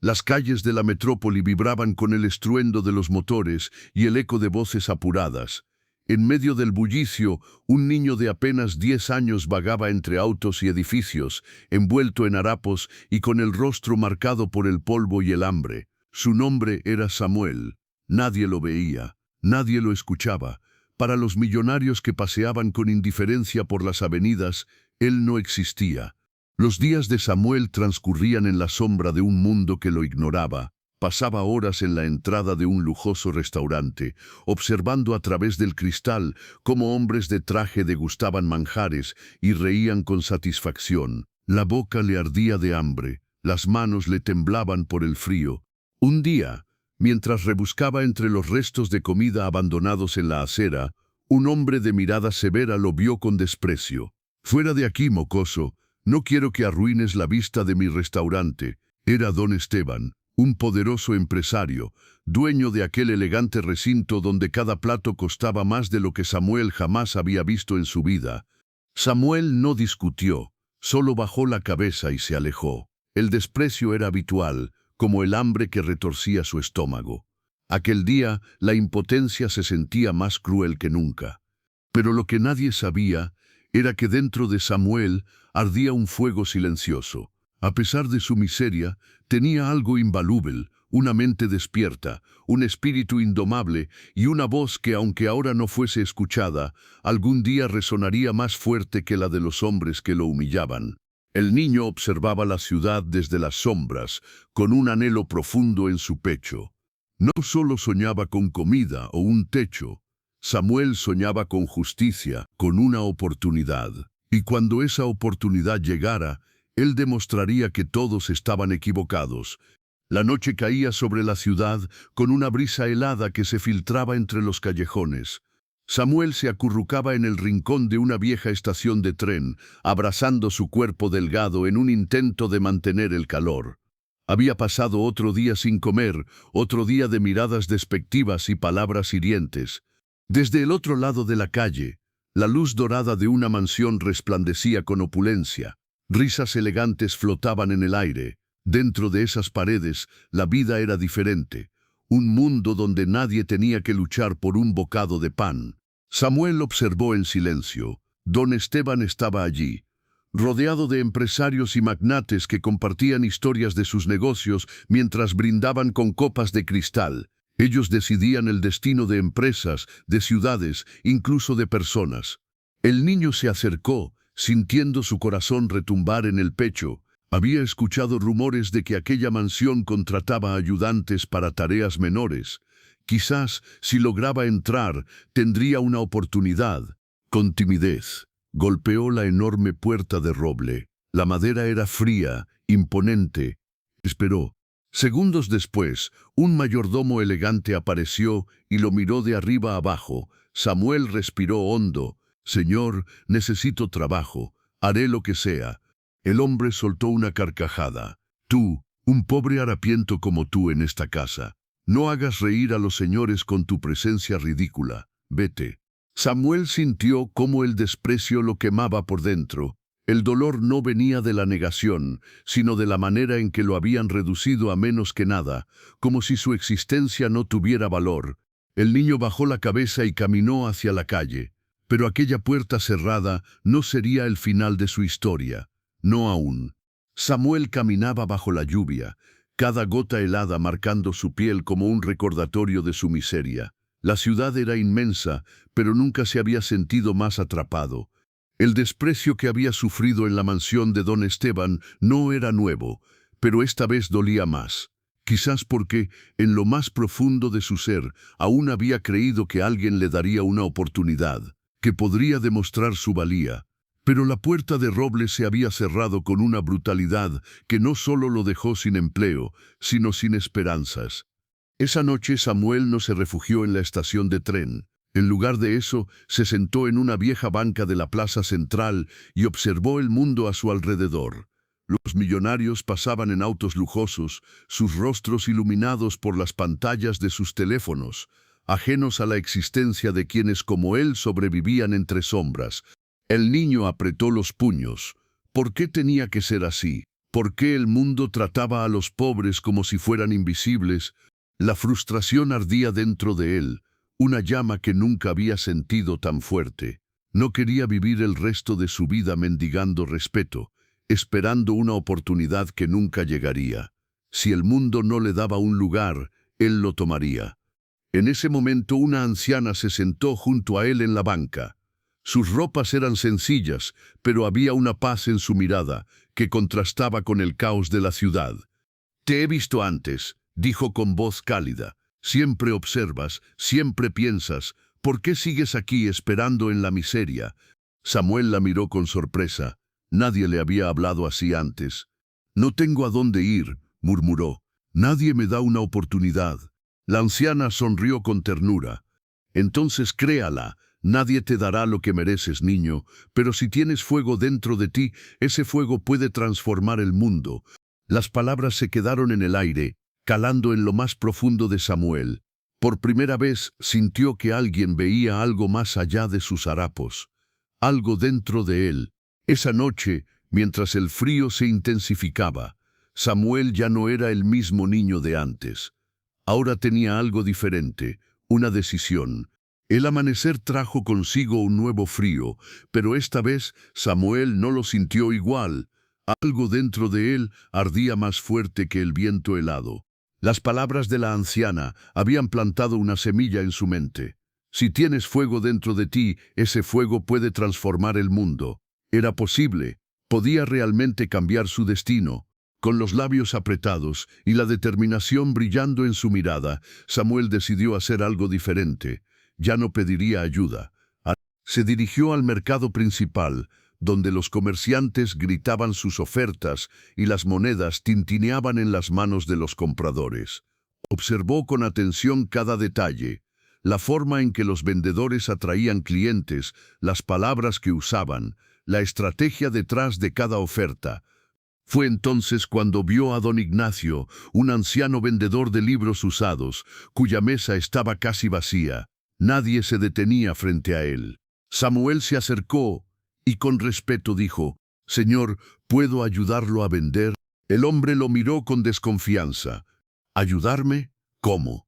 Las calles de la metrópoli vibraban con el estruendo de los motores y el eco de voces apuradas. En medio del bullicio, un niño de apenas 10 años vagaba entre autos y edificios, envuelto en harapos y con el rostro marcado por el polvo y el hambre. Su nombre era Samuel. Nadie lo veía, nadie lo escuchaba. Para los millonarios que paseaban con indiferencia por las avenidas, él no existía. Los días de Samuel transcurrían en la sombra de un mundo que lo ignoraba. Pasaba horas en la entrada de un lujoso restaurante, observando a través del cristal cómo hombres de traje degustaban manjares y reían con satisfacción. La boca le ardía de hambre, las manos le temblaban por el frío. Un día, mientras rebuscaba entre los restos de comida abandonados en la acera, un hombre de mirada severa lo vio con desprecio. «Fuera de aquí, mocoso, no quiero que arruines la vista de mi restaurante». Era don Esteban, un poderoso empresario, dueño de aquel elegante recinto donde cada plato costaba más de lo que Samuel jamás había visto en su vida. Samuel no discutió, solo bajó la cabeza y se alejó. El desprecio era habitual, como el hambre que retorcía su estómago. Aquel día, la impotencia se sentía más cruel que nunca. Pero lo que nadie sabía era que dentro de Samuel ardía un fuego silencioso. A pesar de su miseria, tenía algo invaluable, una mente despierta, un espíritu indomable y una voz que, aunque ahora no fuese escuchada, algún día resonaría más fuerte que la de los hombres que lo humillaban. El niño observaba la ciudad desde las sombras, con un anhelo profundo en su pecho. No solo soñaba con comida o un techo, Samuel soñaba con justicia, con una oportunidad. Y cuando esa oportunidad llegara, él demostraría que todos estaban equivocados. La noche caía sobre la ciudad con una brisa helada que se filtraba entre los callejones. Samuel se acurrucaba en el rincón de una vieja estación de tren, abrazando su cuerpo delgado en un intento de mantener el calor. Había pasado otro día sin comer, otro día de miradas despectivas y palabras hirientes. Desde el otro lado de la calle, la luz dorada de una mansión resplandecía con opulencia. Risas elegantes flotaban en el aire. Dentro de esas paredes, la vida era diferente. Un mundo donde nadie tenía que luchar por un bocado de pan. Samuel observó en silencio. Don Esteban estaba allí, rodeado de empresarios y magnates que compartían historias de sus negocios mientras brindaban con copas de cristal. Ellos decidían el destino de empresas, de ciudades, incluso de personas. El niño se acercó, sintiendo su corazón retumbar en el pecho. Había escuchado rumores de que aquella mansión contrataba ayudantes para tareas menores. Quizás, si lograba entrar, tendría una oportunidad. Con timidez, golpeó la enorme puerta de roble. La madera era fría, imponente. Esperó. Segundos después, un mayordomo elegante apareció y lo miró de arriba abajo. Samuel respiró hondo. «Señor, necesito trabajo. Haré lo que sea». El hombre soltó una carcajada. «Tú, un pobre harapiento como tú en esta casa. No hagas reír a los señores con tu presencia ridícula. Vete». Samuel sintió cómo el desprecio lo quemaba por dentro. El dolor no venía de la negación, sino de la manera en que lo habían reducido a menos que nada, como si su existencia no tuviera valor. El niño bajó la cabeza y caminó hacia la calle. Pero aquella puerta cerrada no sería el final de su historia. No aún. Samuel caminaba bajo la lluvia, cada gota helada marcando su piel como un recordatorio de su miseria. La ciudad era inmensa, pero nunca se había sentido más atrapado. El desprecio que había sufrido en la mansión de don Esteban no era nuevo, pero esta vez dolía más. Quizás porque, en lo más profundo de su ser, aún había creído que alguien le daría una oportunidad, que podría demostrar su valía. Pero la puerta de roble se había cerrado con una brutalidad que no solo lo dejó sin empleo, sino sin esperanzas. Esa noche Samuel no se refugió en la estación de tren. En lugar de eso, se sentó en una vieja banca de la plaza central y observó el mundo a su alrededor. Los millonarios pasaban en autos lujosos, sus rostros iluminados por las pantallas de sus teléfonos, ajenos a la existencia de quienes como él sobrevivían entre sombras. El niño apretó los puños. ¿Por qué tenía que ser así? ¿Por qué el mundo trataba a los pobres como si fueran invisibles? La frustración ardía dentro de él, una llama que nunca había sentido tan fuerte. No quería vivir el resto de su vida mendigando respeto, esperando una oportunidad que nunca llegaría. Si el mundo no le daba un lugar, él lo tomaría. En ese momento una anciana se sentó junto a él en la banca. Sus ropas eran sencillas, pero había una paz en su mirada que contrastaba con el caos de la ciudad. «Te he visto antes», dijo con voz cálida. «Siempre observas, siempre piensas. ¿Por qué sigues aquí esperando en la miseria?» Samuel la miró con sorpresa. Nadie le había hablado así antes. «No tengo a dónde ir», murmuró. «Nadie me da una oportunidad». La anciana sonrió con ternura. «Entonces créala, nadie te dará lo que mereces, niño, pero si tienes fuego dentro de ti, ese fuego puede transformar el mundo». Las palabras se quedaron en el aire, calando en lo más profundo de Samuel. Por primera vez sintió que alguien veía algo más allá de sus harapos, algo dentro de él. Esa noche, mientras el frío se intensificaba, Samuel ya no era el mismo niño de antes. Ahora tenía algo diferente, una decisión. El amanecer trajo consigo un nuevo frío, pero esta vez Samuel no lo sintió igual. Algo dentro de él ardía más fuerte que el viento helado. Las palabras de la anciana habían plantado una semilla en su mente. Si tienes fuego dentro de ti, ese fuego puede transformar el mundo. Era posible, podía realmente cambiar su destino. Con los labios apretados y la determinación brillando en su mirada, Samuel decidió hacer algo diferente. Ya no pediría ayuda. Se dirigió al mercado principal, donde los comerciantes gritaban sus ofertas y las monedas tintineaban en las manos de los compradores. Observó con atención cada detalle, la forma en que los vendedores atraían clientes, las palabras que usaban, la estrategia detrás de cada oferta. Fue entonces cuando vio a don Ignacio, un anciano vendedor de libros usados, cuya mesa estaba casi vacía. Nadie se detenía frente a él. Samuel se acercó y con respeto dijo: «Señor, ¿puedo ayudarlo a vender?» El hombre lo miró con desconfianza. «¿Ayudarme? ¿Cómo?»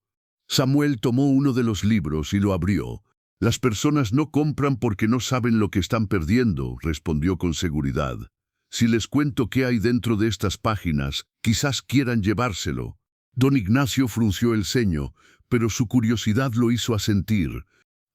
Samuel tomó uno de los libros y lo abrió. «Las personas no compran porque no saben lo que están perdiendo», respondió con seguridad. «Si les cuento qué hay dentro de estas páginas, quizás quieran llevárselo». Don Ignacio frunció el ceño, pero su curiosidad lo hizo asentir.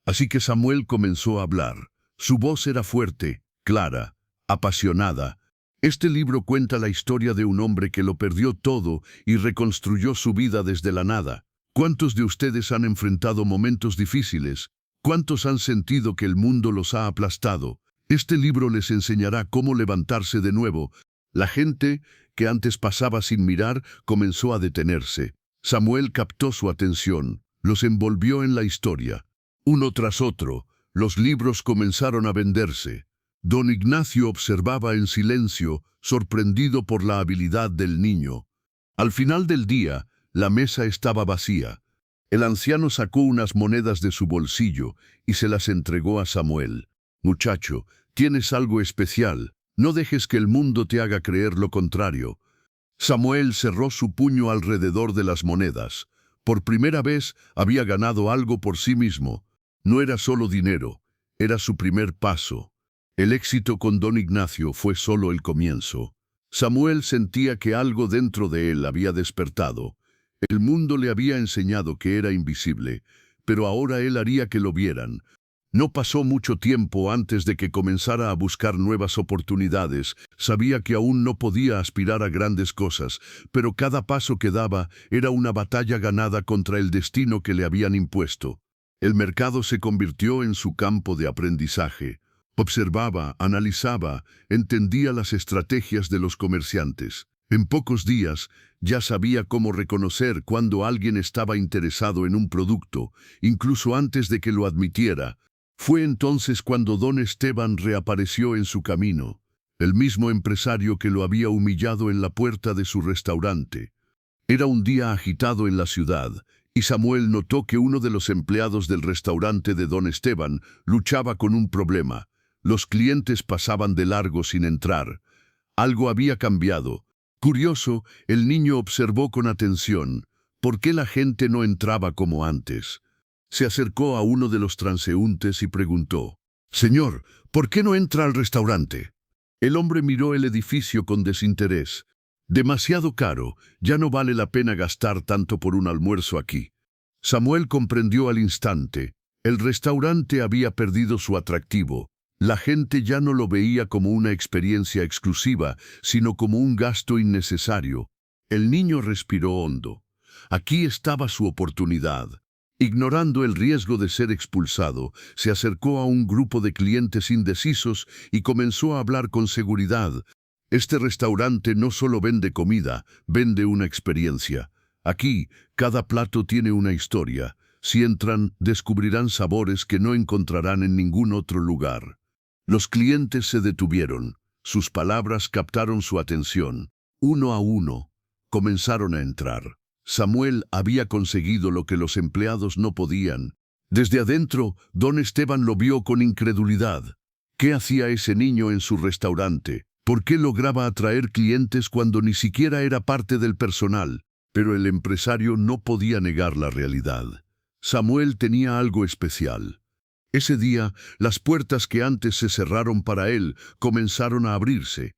Así que Samuel comenzó a hablar. Su voz era fuerte, clara, apasionada. Este libro cuenta la historia de un hombre que lo perdió todo y reconstruyó su vida desde la nada. ¿Cuántos de ustedes han enfrentado momentos difíciles? ¿Cuántos han sentido que el mundo los ha aplastado? Este libro les enseñará cómo levantarse de nuevo. La gente, que antes pasaba sin mirar, comenzó a detenerse. Samuel captó su atención, los envolvió en la historia. Uno tras otro, los libros comenzaron a venderse. Don Ignacio observaba en silencio, sorprendido por la habilidad del niño. Al final del día, la mesa estaba vacía. El anciano sacó unas monedas de su bolsillo y se las entregó a Samuel. «Muchacho, tienes algo especial. No dejes que el mundo te haga creer lo contrario». Samuel cerró su puño alrededor de las monedas. Por primera vez había ganado algo por sí mismo. No era solo dinero, era su primer paso. El éxito con don Ignacio fue solo el comienzo. Samuel sentía que algo dentro de él había despertado. El mundo le había enseñado que era invisible, pero ahora él haría que lo vieran. No pasó mucho tiempo antes de que comenzara a buscar nuevas oportunidades. Sabía que aún no podía aspirar a grandes cosas, pero cada paso que daba era una batalla ganada contra el destino que le habían impuesto. El mercado se convirtió en su campo de aprendizaje. Observaba, analizaba, entendía las estrategias de los comerciantes. En pocos días, ya sabía cómo reconocer cuando alguien estaba interesado en un producto, incluso antes de que lo admitiera. Fue entonces cuando don Esteban reapareció en su camino, el mismo empresario que lo había humillado en la puerta de su restaurante. Era un día agitado en la ciudad, y Samuel notó que uno de los empleados del restaurante de don Esteban luchaba con un problema. Los clientes pasaban de largo sin entrar. Algo había cambiado. Curioso, el niño observó con atención por qué la gente no entraba como antes. Se acercó a uno de los transeúntes y preguntó: «Señor, ¿por qué no entra al restaurante?». El hombre miró el edificio con desinterés. «Demasiado caro, ya no vale la pena gastar tanto por un almuerzo aquí». Samuel comprendió al instante. El restaurante había perdido su atractivo. La gente ya no lo veía como una experiencia exclusiva, sino como un gasto innecesario. El niño respiró hondo. Aquí estaba su oportunidad. Ignorando el riesgo de ser expulsado, se acercó a un grupo de clientes indecisos y comenzó a hablar con seguridad. «Este restaurante no solo vende comida, vende una experiencia. Aquí, cada plato tiene una historia. Si entran, descubrirán sabores que no encontrarán en ningún otro lugar». Los clientes se detuvieron. Sus palabras captaron su atención. Uno a uno, comenzaron a entrar. Samuel había conseguido lo que los empleados no podían. Desde adentro, don Esteban lo vio con incredulidad. ¿Qué hacía ese niño en su restaurante? ¿Por qué lograba atraer clientes cuando ni siquiera era parte del personal? Pero el empresario no podía negar la realidad. Samuel tenía algo especial. Ese día, las puertas que antes se cerraron para él comenzaron a abrirse.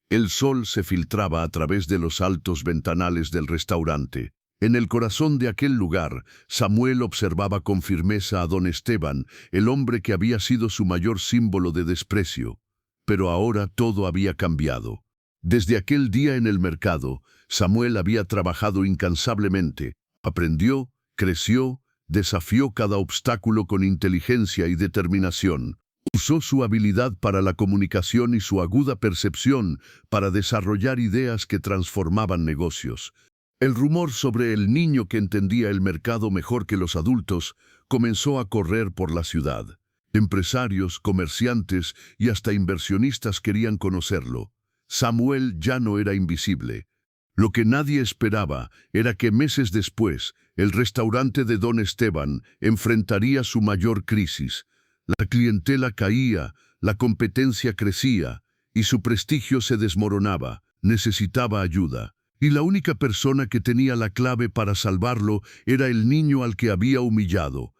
El sol se filtraba a través de los altos ventanales del restaurante. En el corazón de aquel lugar, Samuel observaba con firmeza a don Esteban, el hombre que había sido su mayor símbolo de desprecio. Pero ahora todo había cambiado. Desde aquel día en el mercado, Samuel había trabajado incansablemente, aprendió, creció, desafió cada obstáculo con inteligencia y determinación. Usó su habilidad para la comunicación y su aguda percepción para desarrollar ideas que transformaban negocios. El rumor sobre el niño que entendía el mercado mejor que los adultos comenzó a correr por la ciudad. Empresarios, comerciantes y hasta inversionistas querían conocerlo. Samuel ya no era invisible. Lo que nadie esperaba era que meses después, el restaurante de don Esteban enfrentaría su mayor crisis. La clientela caía, la competencia crecía y su prestigio se desmoronaba. Necesitaba ayuda. Y la única persona que tenía la clave para salvarlo era el niño al que había humillado.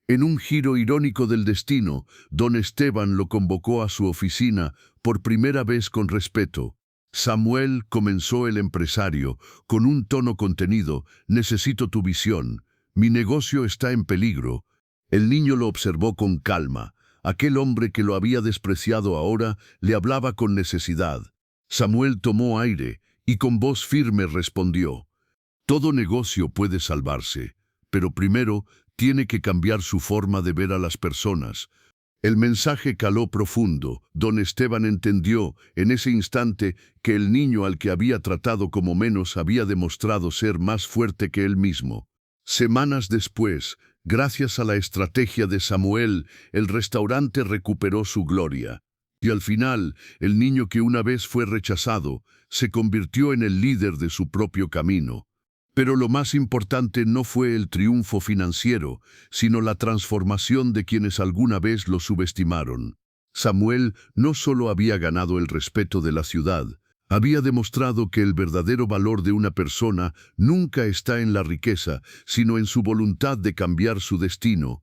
En un giro irónico del destino, don Esteban lo convocó a su oficina por primera vez con respeto. «Samuel», comenzó el empresario, con un tono contenido, «necesito tu visión. Mi negocio está en peligro». El niño lo observó con calma. Aquel hombre que lo había despreciado ahora le hablaba con necesidad. Samuel tomó aire y con voz firme respondió: «Todo negocio puede salvarse, pero primero tiene que cambiar su forma de ver a las personas». El mensaje caló profundo. Don Esteban entendió en ese instante que el niño al que había tratado como menos había demostrado ser más fuerte que él mismo. Semanas después, gracias a la estrategia de Samuel, el restaurante recuperó su gloria. Y al final, el niño que una vez fue rechazado, se convirtió en el líder de su propio camino. Pero lo más importante no fue el triunfo financiero, sino la transformación de quienes alguna vez lo subestimaron. Samuel no solo había ganado el respeto de la ciudad, había demostrado que el verdadero valor de una persona nunca está en la riqueza, sino en su voluntad de cambiar su destino.